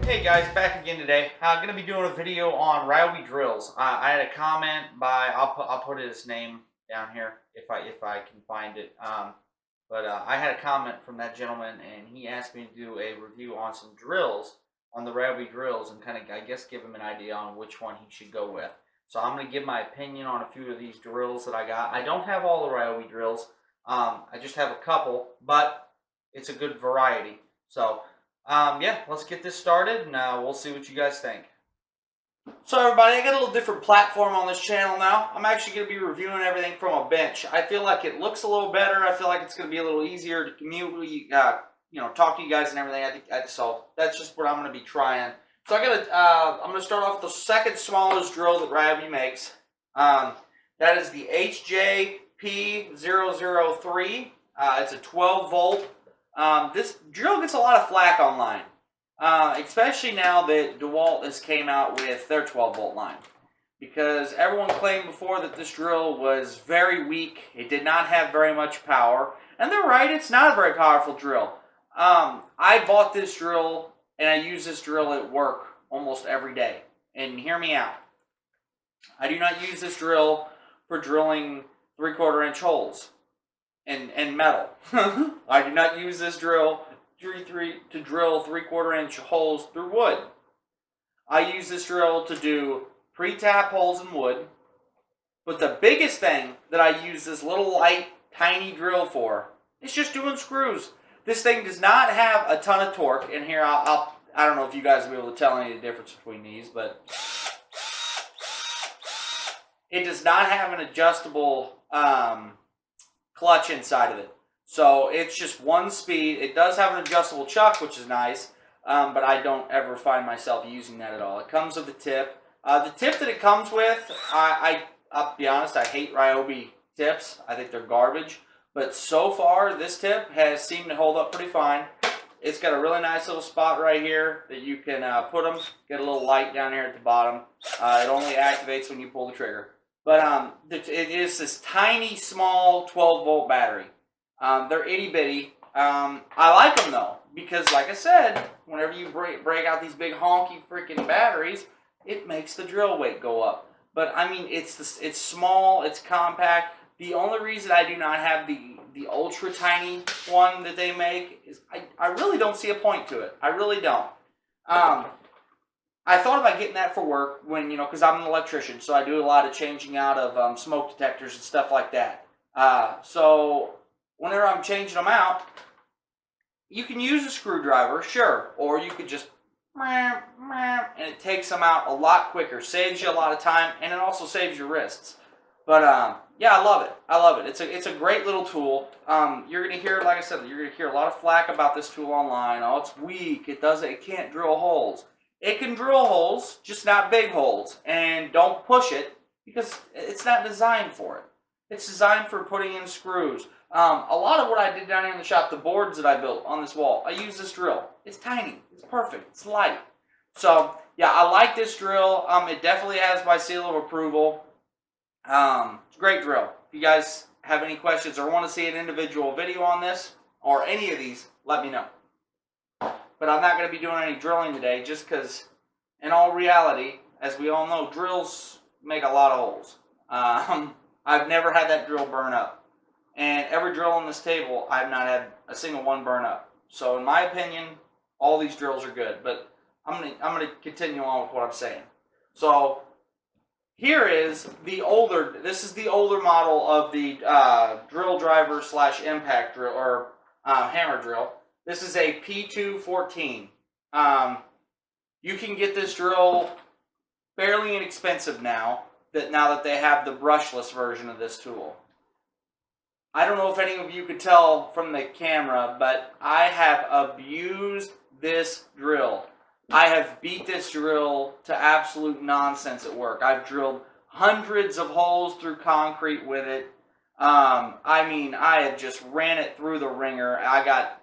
Hey guys, back again today. I'm gonna be doing a video on Ryobi drills. I had a comment by I'll put his name down here if I can find it. I had a comment from that gentleman, and he asked me to do a review on some drills on the Ryobi drills, and kind of I guess give him an idea on which one he should go with. So I'm gonna give my opinion on a few of these drills that I got. I don't have all the Ryobi drills. I just have a couple, but it's a good variety. So. Yeah, let's get this started, and we'll see what you guys think. So everybody, I got a little different platform on this channel now. I'm actually going to be reviewing everything from a bench. I feel like it looks a little better. I feel like it's going to be a little easier to commute, talk to you guys and everything. So that's just what I'm going to be trying. So I'm going to start off with the second smallest drill that Ryobi makes. That is the HJP003. It's a 12 volt. This drill gets a lot of flack online, especially now that DeWalt has came out with their 12 volt line, because everyone claimed before that this drill was very weak. It did not have very much power, and they're right. It's not a very powerful drill. I bought this drill and I use this drill at work almost every day. And hear me out. I do not use this drill for drilling 3/4 inch holes. And metal. I do not use this drill to drill 3/4 inch holes through wood. I use this drill to do pre-tap holes in wood. But the biggest thing that I use this little light, tiny drill for is just doing screws. This thing does not have a ton of torque. And here, I don't know if you guys will be able to tell any of the difference between these, but it does not have an adjustable clutch inside of it. So it's just one speed. It does have an adjustable chuck, which is nice, but I don't ever find myself using that at all. It comes with the tip. The tip that it comes with, I'll be honest, I hate Ryobi tips. I think they're garbage. But so far, this tip has seemed to hold up pretty fine. It's got a really nice little spot right here that you can put them. Get a little light down here at the bottom. It only activates when you pull the trigger. But it is this tiny, small 12 volt battery. They're itty bitty. I like them though, because like I said, whenever you break out these big honky freaking batteries, it makes the drill weight go up. But I mean, it's small, it's compact. The only reason I do not have the ultra tiny one that they make is I really don't see a point to it. I really don't. I thought about getting that for work when, because I'm an electrician, so I do a lot of changing out of smoke detectors and stuff like that. So whenever I'm changing them out, you can use a screwdriver, sure, or you could just, and it takes them out a lot quicker, saves you a lot of time, and it also saves your wrists. But yeah, I love it. I love it. It's a great little tool. You're gonna hear, like I said, you're gonna hear a lot of flack about this tool online. Oh, it's weak. It can't drill holes. It can drill holes, just not big holes. And don't push it, because it's not designed for it. It's designed for putting in screws. A lot of what I did down here in the shop, the boards that I built on this wall, I use this drill. It's tiny. It's perfect. It's light. So, yeah, I like this drill. It definitely has my seal of approval. It's a great drill. If you guys have any questions or want to see an individual video on this, or any of these, let me know. But I'm not going to be doing any drilling today, just because, in all reality, as we all know, drills make a lot of holes. I've never had that drill burn up. And every drill on this table, I've not had a single one burn up. So in my opinion, all these drills are good. But I'm gonna continue on with what I'm saying. So here is the older, this is the older model of the drill driver / impact drill, or hammer drill. This is a P214. You can get this drill fairly inexpensive now that they have the brushless version of this tool. I don't know if any of you could tell from the camera, but I have abused this drill. I have beat this drill to absolute nonsense at work. I've drilled hundreds of holes through concrete with it. I mean, I have just ran it through the ringer. I got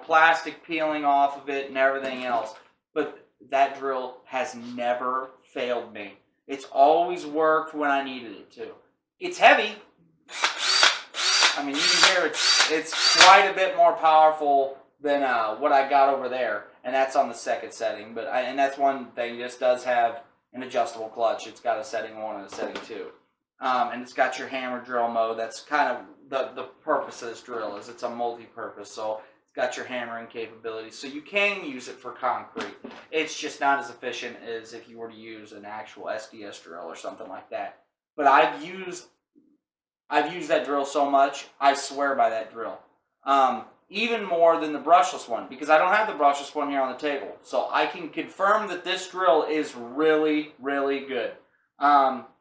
plastic peeling off of it and everything else. But that drill has never failed me. It's always worked when I needed it to. It's heavy. I mean, you can hear it's quite a bit more powerful than what I got over there, and that's on the second setting. And that's one thing. This does have an adjustable clutch. It's got a setting 1 and a setting 2. And it's got your hammer drill mode. That's kind of the purpose of this drill, is it's a multi-purpose. So it's got your hammering capabilities. So you can use it for concrete. It's just not as efficient as if you were to use an actual SDS drill or something like that. But I've used that drill so much, I swear by that drill. Even more than the brushless one, because I don't have the brushless one here on the table. So I can confirm that this drill is really, really good.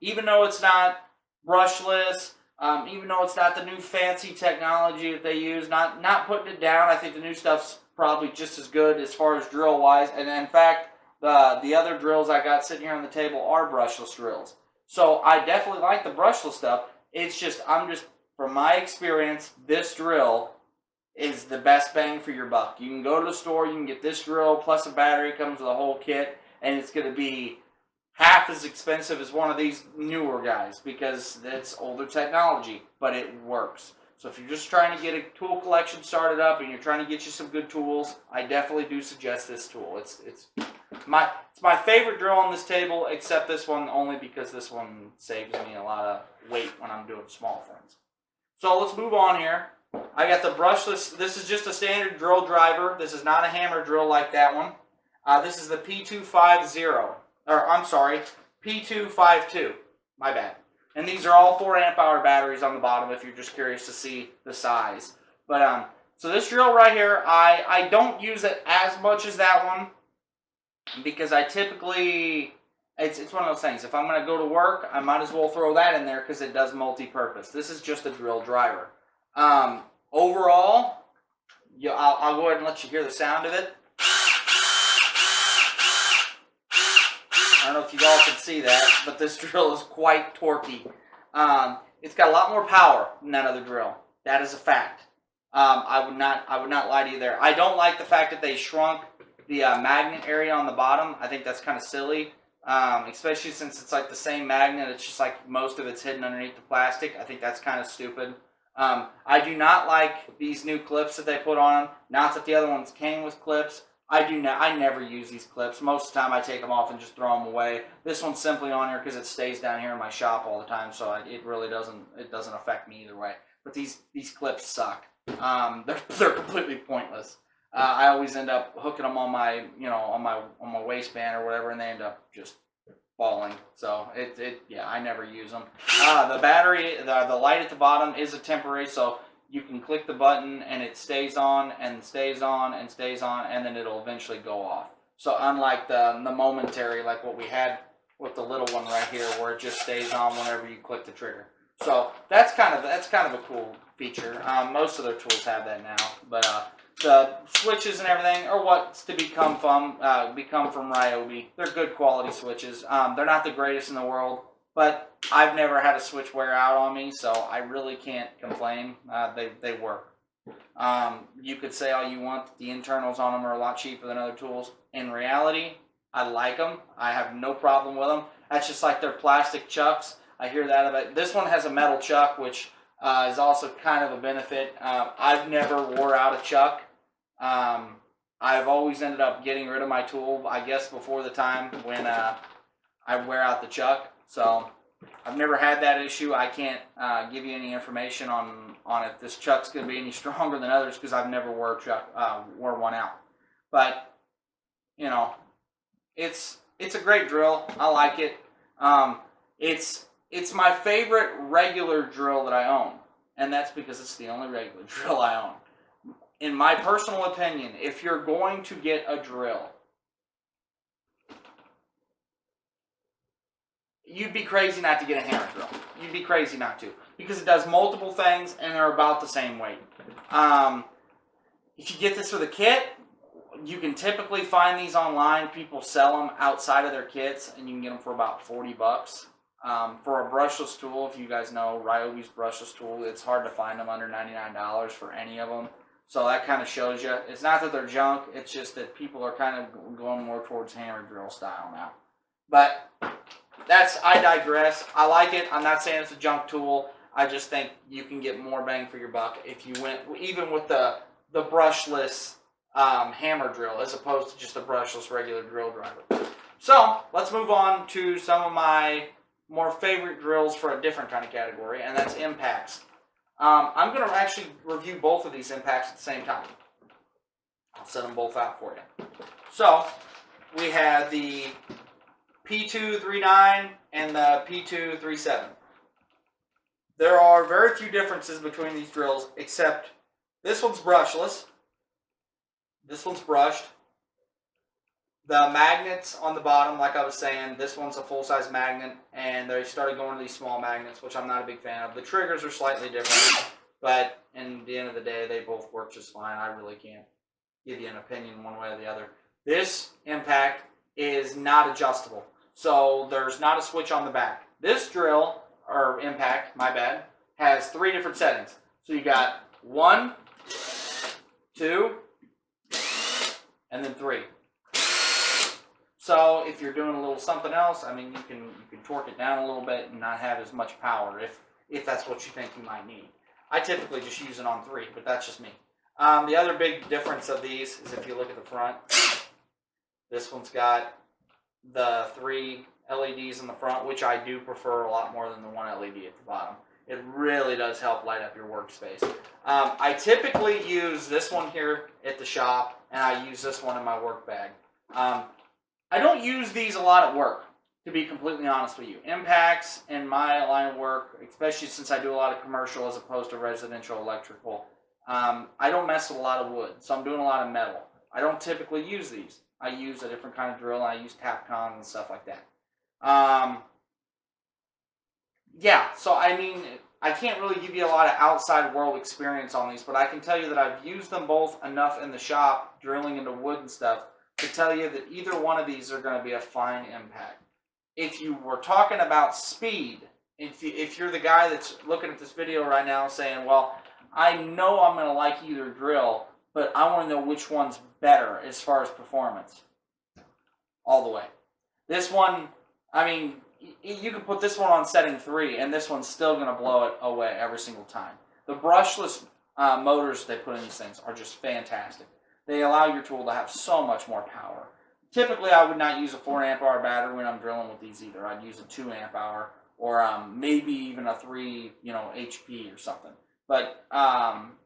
Even though it's not brushless, even though it's not the new fancy technology that they use, not putting it down, I think the new stuff's probably just as good as far as drill wise. And in fact, the other drills I got sitting here on the table are brushless drills. So I definitely like the brushless stuff. It's just, from my experience, this drill is the best bang for your buck. You can go to the store, you can get this drill plus a battery, comes with a whole kit, and it's going to be half as expensive as one of these newer guys because it's older technology, but it works. So if you're just trying to get a tool collection started up and you're trying to get you some good tools, I definitely do suggest this tool. It's my favorite drill on this table, except this one only because this one saves me a lot of weight when I'm doing small things. So let's move on here. I got the brushless. This is just a standard drill driver. This is not a hammer drill like that one. This is the P250, or I'm sorry, P252. My bad. And these are all 4 amp hour batteries on the bottom if you're just curious to see the size. But so this drill right here, I don't use it as much as that one because I typically, it's one of those things. If I'm going to go to work, I might as well throw that in there because it does multi-purpose. This is just a drill driver. Overall, I'll go ahead and let you hear the sound of it. I don't know if you all can see that, but this drill is quite torquey. It's got a lot more power than that other drill. That is a fact. I would not lie to you there. I don't like the fact that they shrunk the magnet area on the bottom. I think that's kind of silly, especially since it's like the same magnet. It's just like most of it's hidden underneath the plastic. I think that's kind of stupid. I do not like these new clips that they put on. Not that the other ones came with clips. I never use these clips. Most of the time I take them off and just throw them away. This one's simply on here because it stays down here in my shop all the time, so it really doesn't affect me either way. But these clips suck. They're completely pointless. I always end up hooking them on my on my waistband or whatever, and they end up just falling. So yeah, I never use them. The battery, the light at the bottom is a temporary, so you can click the button and it stays on and stays on and stays on, and then it'll eventually go off. So unlike the momentary, like what we had with the little one right here, where it just stays on whenever you click the trigger. So that's kind of a cool feature. Most of their tools have that now, but the switches and everything are what's to become from Ryobi. They're good quality switches. They're not the greatest in the world, but I've never had a switch wear out on me, so I really can't complain. They work. You could say all you want, the internals on them are a lot cheaper than other tools. In reality, I like them. I have no problem with them. That's just like their plastic chucks. I hear that about. This one has a metal chuck, which is also kind of a benefit. I've never wore out a chuck. I've always ended up getting rid of my tool, I guess, before the time when I wear out the chuck. So I've never had that issue. I can't give you any information on if this chuck's going to be any stronger than others because I've never wore one out. But you know, it's a great drill. I like it. It's my favorite regular drill that I own, and that's because it's the only regular drill I own. In my personal opinion, if you're going to get a drill, you'd be crazy not to get a hammer drill. You'd be crazy not to, because it does multiple things and they're about the same weight. If you get this with a kit, you can typically find these online. People sell them outside of their kits, and you can get them for about $40. For a brushless tool, if you guys know Ryobi's brushless tool, it's hard to find them under $99 for any of them. So that kind of shows you. It's not that they're junk, it's just that people are kind of going more towards hammer drill style now. But I digress. I like it. I'm not saying it's a junk tool. I just think you can get more bang for your buck if you went, even with the brushless hammer drill as opposed to just a brushless regular drill driver. So let's move on to some of my more favorite drills for a different kind of category, and that's impacts. I'm going to actually review both of these impacts at the same time. I'll set them both out for you. So we have the P239 and the P237. There are very few differences between these drills, except this one's brushless. This one's brushed. The magnets on the bottom, like I was saying, this one's a full-size magnet, and they started going to these small magnets, which I'm not a big fan of. The triggers are slightly different, but in the end of the day, they both work just fine. I really can't give you an opinion one way or the other. This impact is not adjustable, so there's not a switch on the back. This drill, or impact, my bad, has 3 different settings. So you got 1, 2, and then 3. So if you're doing a little something else, I mean, you can torque it down a little bit and not have as much power if that's what you think you might need. I typically just use it on 3, but that's just me. The other big difference of these is if you look at the front, this one's got the 3 LEDs in the front, which I do prefer a lot more than the 1 LED at the bottom. It really does help light up your workspace. I typically use this one here at the shop, and I use this one in my work bag. I don't use these a lot at work, to be completely honest with you. Impacts in my line of work, especially since I do a lot of commercial as opposed to residential electrical, I don't mess with a lot of wood, so I'm doing a lot of metal. I don't typically use these. I use a different kind of drill, and I use Tapcon and stuff like that. Yeah, so I mean, I can't really give you a lot of outside world experience on these, but I can tell you that I've used them both enough in the shop, drilling into wood and stuff, to tell you that either one of these are going to be a fine impact. If you were talking about speed, if you're the guy that's looking at this video right now saying, well, I know I'm going to like either drill, but I want to know which one's better as far as performance. All the way. This one, I mean, you can put this one on setting 3, and this one's still going to blow it away every single time. The brushless motors they put in these things are just fantastic. They allow your tool to have so much more power. Typically, I would not use a 4 amp hour battery when I'm drilling with these either. I'd use a 2 amp hour or maybe even a 3, HP or something. But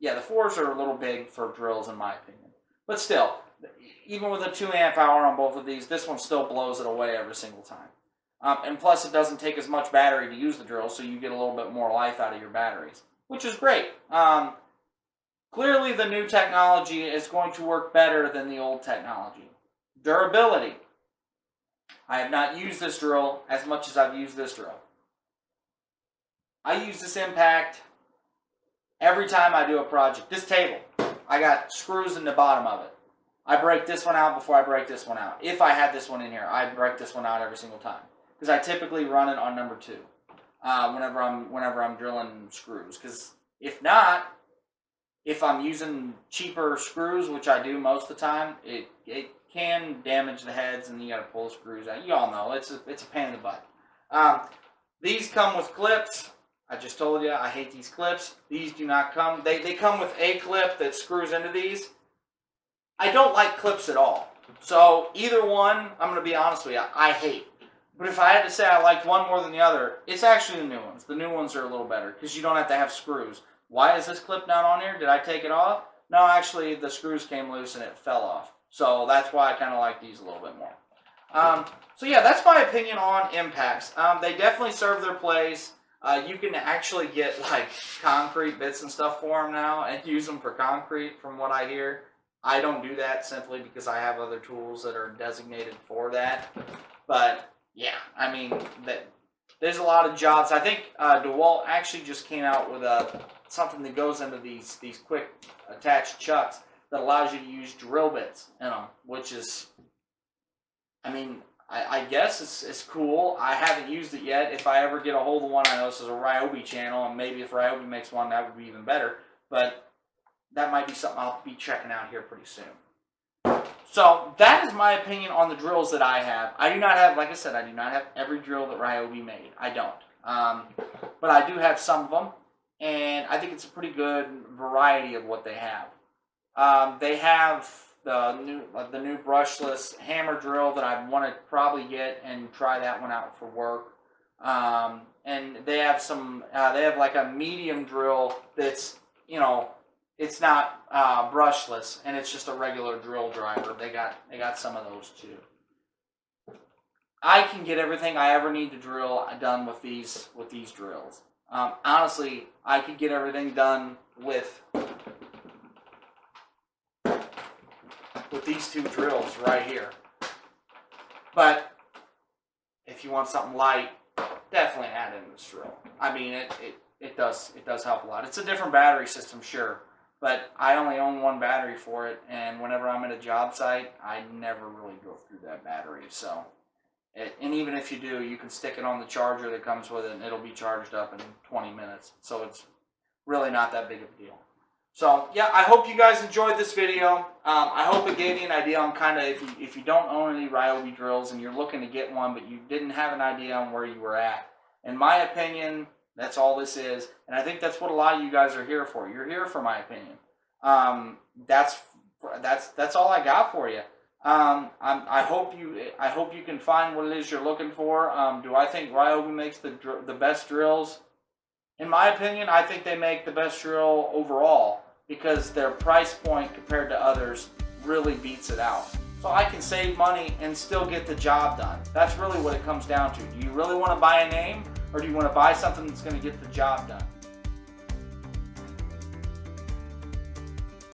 yeah, the 4s are a little big for drills in my opinion. But still, even with a 2 amp hour on both of these, this one still blows it away every single time. And plus, it doesn't take as much battery to use the drill, so you get a little bit more life out of your batteries, which is great. Clearly, the new technology is going to work better than the old technology. Durability. I have not used this drill as much as I've used this drill. I use this impact every time I do a project. This table, I got screws in the bottom of it. I break this one out before I break this one out. If I had this one in here, I break this one out every single time. Because I typically run it on number 2 whenever I'm drilling screws. Because if not, if I'm using cheaper screws, which I do most of the time, it can damage the heads and you got to pull the screws out. You all know, it's a pain in the butt. These come with clips. I just told you, I hate these clips. These do not come. They come with a clip that screws into these. I don't like clips at all. So either one, I'm going to be honest with you, I hate. But if I had to say I liked one more than the other, it's actually the new ones. The new ones are a little better because you don't have to have screws. Why is this clip not on here? Did I take it off? No, actually, the screws came loose and it fell off. So that's why I kind of like these a little bit more. So yeah, that's my opinion on impacts. They definitely serve their place. You can actually get like concrete bits and stuff for them now and use them for concrete from what I hear. I don't do that simply because I have other tools that are designated for that. But yeah, I mean, there's a lot of jobs. I think DeWalt actually just came out with something that goes into these quick attached chucks that allows you to use drill bits in them, which is, I mean, I guess it's cool. I haven't used it yet. If I ever get a hold of one, I know this is a Ryobi channel, and maybe if Ryobi makes one, that would be even better. But that might be something I'll be checking out here pretty soon. So that is my opinion on the drills that I have. I do not have, like I said, I do not have every drill that Ryobi made. I don't. But I do have some of them, and I think it's a pretty good variety of what they have. They have the new brushless hammer drill that I want to probably get and try that one out for work. And they have some, they have like a medium drill that's, you know, it's not brushless, and it's just a regular drill driver. They got some of those too. I can get everything I ever need to drill done with these drills. Honestly, I could get everything done with these two drills right here. But if you want something light, definitely add in this drill. I mean, it does help a lot. It's a different battery system, sure, but I only own one battery for it, and whenever I'm at a job site, I never really go through that battery. So, and even if you do, you can stick it on the charger that comes with it, and it'll be charged up in 20 minutes. So it's really not that big of a deal. So yeah, I hope you guys enjoyed this video. I hope it gave you an idea on kind of if you don't own any Ryobi drills and you're looking to get one, but you didn't have an idea on where you were at. In my opinion, that's all this is, and I think that's what a lot of you guys are here for. You're here for my opinion. That's all I got for you. I hope you can find what it is you're looking for. Do I think Ryobi makes the best drills? In my opinion, I think they make the best drill overall because their price point compared to others really beats it out. So I can save money and still get the job done. That's really what it comes down to. Do you really want to buy a name, or do you want to buy something that's going to get the job done?